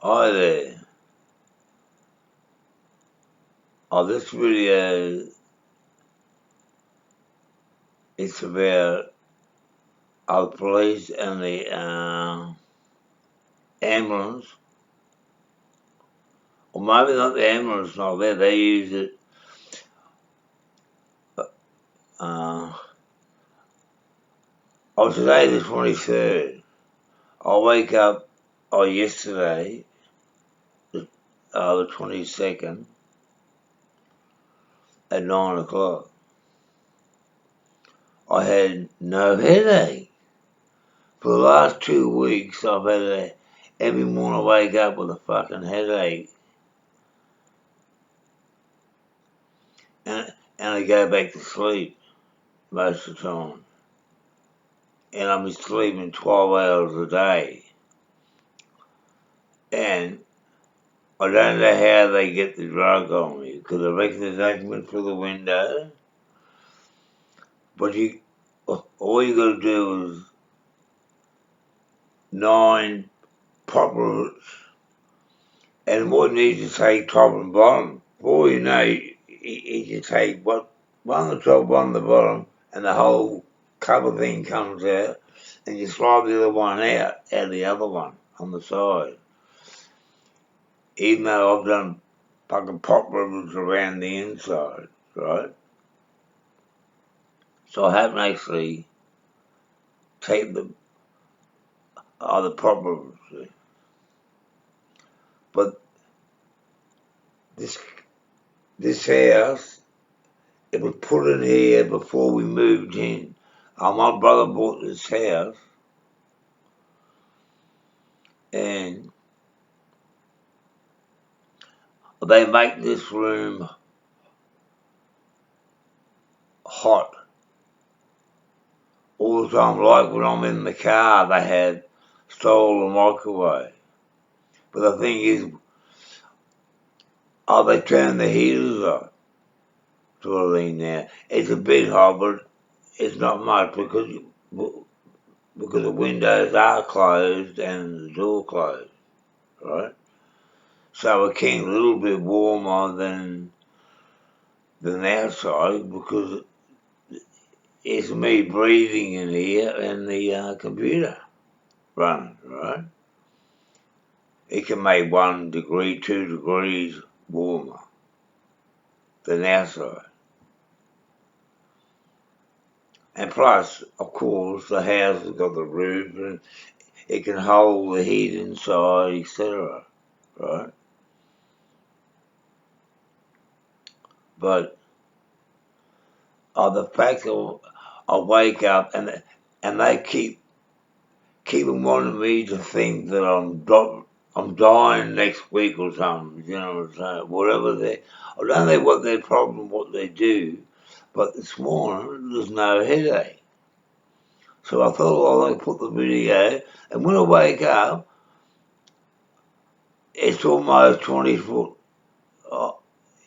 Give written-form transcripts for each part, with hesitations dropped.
Hi there. This video is about the police and the ambulance, or maybe not the ambulance, not there. They use it. Today the 23rd. I wake up. Yesterday, the 22nd, at 9 o'clock. I had no headache. For the last 2 weeks, I've had every morning I wake up with a fucking headache. And I go back to sleep most of the time. And I've been sleeping 12 hours a day. And I don't know how they get the drug on me, because I reckon they don't come in through the window. But all you got to do is 9 poppers, and what you need to take top and bottom. All you know, you take one on the top, one on the bottom, and the whole cover thing comes out, and you slide the other one out of the other one on the side. Even though I've done fucking pop ribbons around the inside, right? So I haven't actually taken the other pop ribbons. But this house, it was put in here before we moved in. My brother bought this house, and they make this room hot all the time. Like when I'm in the car, they had stole the microwave. But the thing is, they turn the heaters off sort of thing now. It's a bit hot, but it's not much because the windows are closed and the door closed, right? So it can a little bit warmer than outside, because it's me breathing in here and the computer running, right? It can make 1 degree, 2 degrees warmer than outside. And plus, of course, the house has got the roof and it can hold the heat inside, etc., right? But the fact that I wake up and they keep wanting me to think that I'm dying next week or something, you know what I'm saying? Whatever I don't know what their problem, what they do, but this morning there's no headache. So I thought, I'd put the video, and when I wake up, it's almost 24,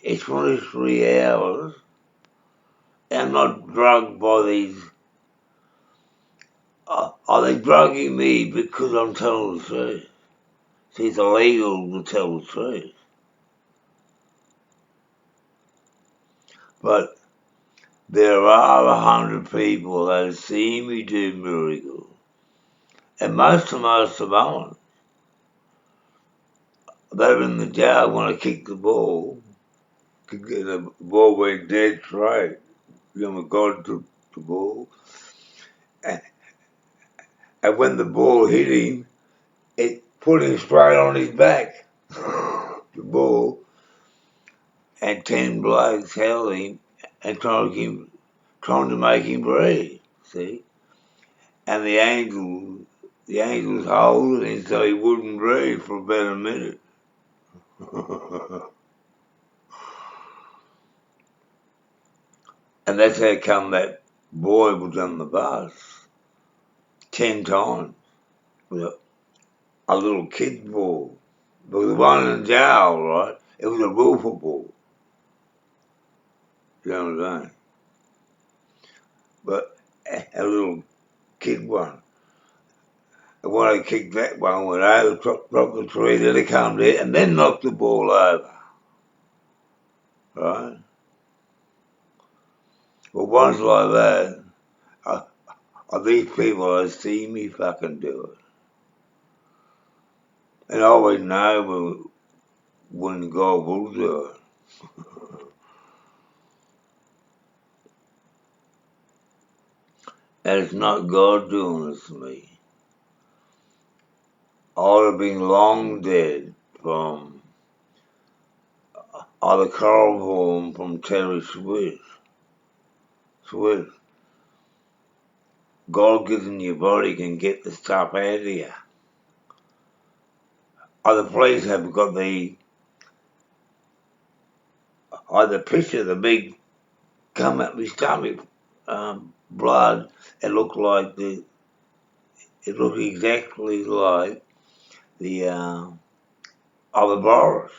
it's 23 hours, and I'm not drugged by these. Are they drugging me because I'm telling the truth? See, it's illegal to tell the truth. But there are 100 people that have seen me do miracles, and most of them are Samoans. They were in the jail when I kicked the ball. The ball went dead straight. You know, God took the ball. And when the ball hit him, it put him straight on his back. The ball. And 10 blokes held him and trying to make him breathe, see? And the angels holding him so he wouldn't breathe for about a minute. And that's how come that boy was on the bus 10 times with a little kid's ball. But the one in jail, right, it was a roofer ball. You know what I'm saying? But a little kid one. And when I kicked that one, went over, dropped the tree, then it come there, and then knocked the ball over. Right? But ones like that, these people that see me fucking do it. And I always know when God will do it. And it's not God doing this to me. I would have been long dead from either chloroform from Terry Swift. God given your body can get the stuff out of you. Other police have got the picture of the big come at my stomach blood. It looked like it looked exactly like the other virus.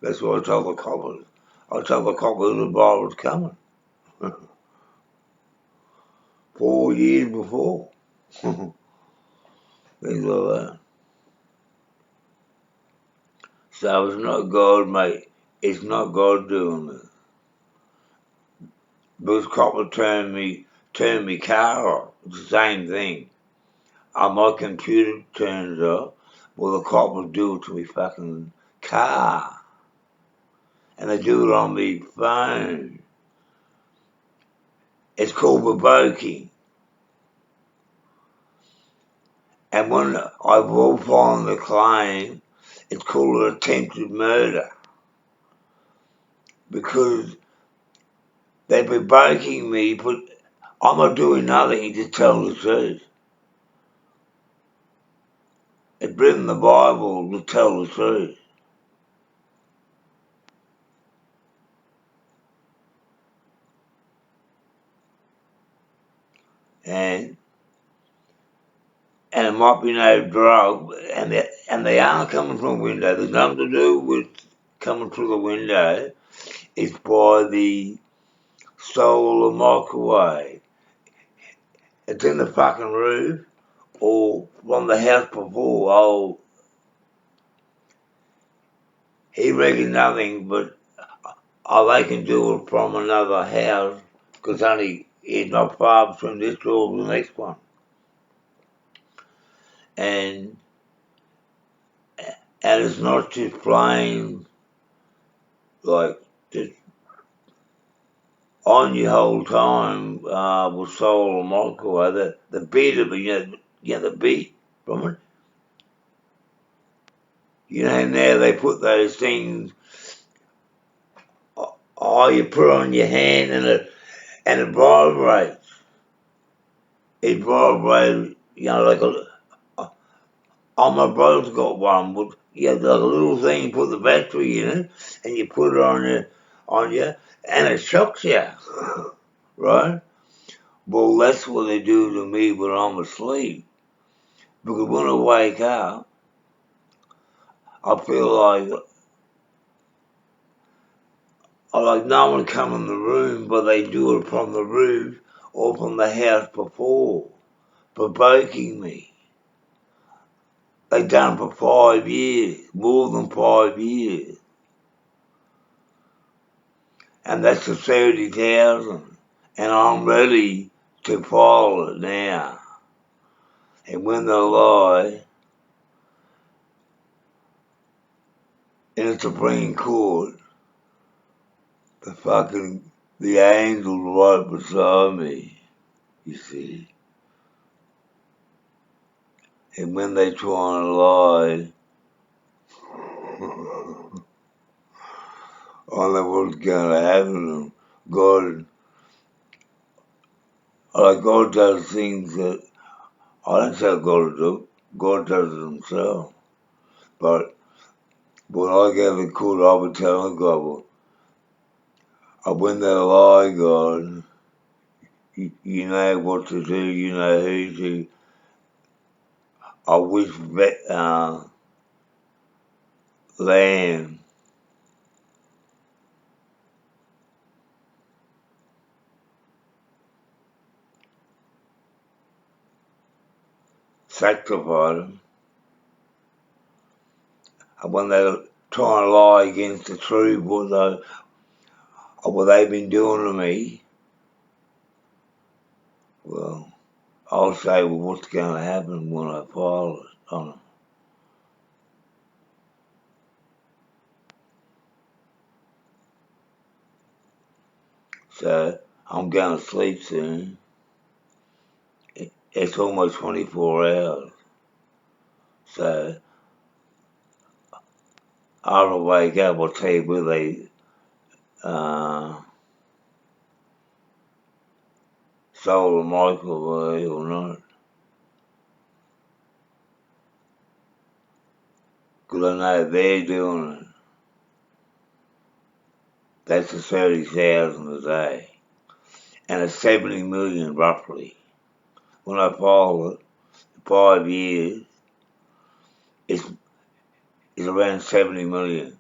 That's what I told the coppers. I told the coppers the virus was coming. 4 years before. Things like that. So it's not God, mate. It's not God doing it. Because copper turned me car off. It's the same thing. My computer turns off. Well, the coppers do it to me fucking car. And they do it on me phone. It's called provoking. And when I will find the claim, it's called attempted murder. Because they're provoking me, but I'm not doing nothing to tell the truth. It's written in the Bible to tell the truth. And it might be no drug, and they aren't coming from a window. There's nothing to do with coming through the window. It's by the solar microwave. It's in the fucking roof, or from the house before. Oh, he reckons nothing, but they can do it from another house, because it's not far between this door and the next one. And it's not just plain, like, just on your whole time with solar microwave, the beat of it, the beat from it. You know, now they put those things, you put it on your hand and it vibrates. It vibrates, like my brother's got one, but you have like a little thing, you put the battery in it, and you put it on you, and it shocks you, right? Well, that's what they do to me when I'm asleep. Because when I wake up, I feel like no one come in the room, but they do it from the roof or from the house before, provoking me. They done it for 5 years, more than 5 years. And that's the 30,000. And I'm ready to file it now. And when they lie in the Supreme Court, the angel right beside me, you see. And when they try and lie, I know what's going to happen to them. God does things that I don't tell God to do. God does it himself. But when I go to court, I'll be telling God, when they lie, God, you know what to do, you know who to. I wish land sanctified them. And when they try and lie against the truth, what they've been doing to me, well, I'll say, well, what's going to happen when I file it on them? So I'm going to sleep soon. It's almost 24 hours. So I'll wake up, I'll tell you whether they sold a microwave or not. Because I know they're doing it. That's a 30,000 a day. And it's 70 million roughly. When I file it, 5 years, it's around 70 million.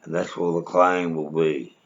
And that's what the claim will be.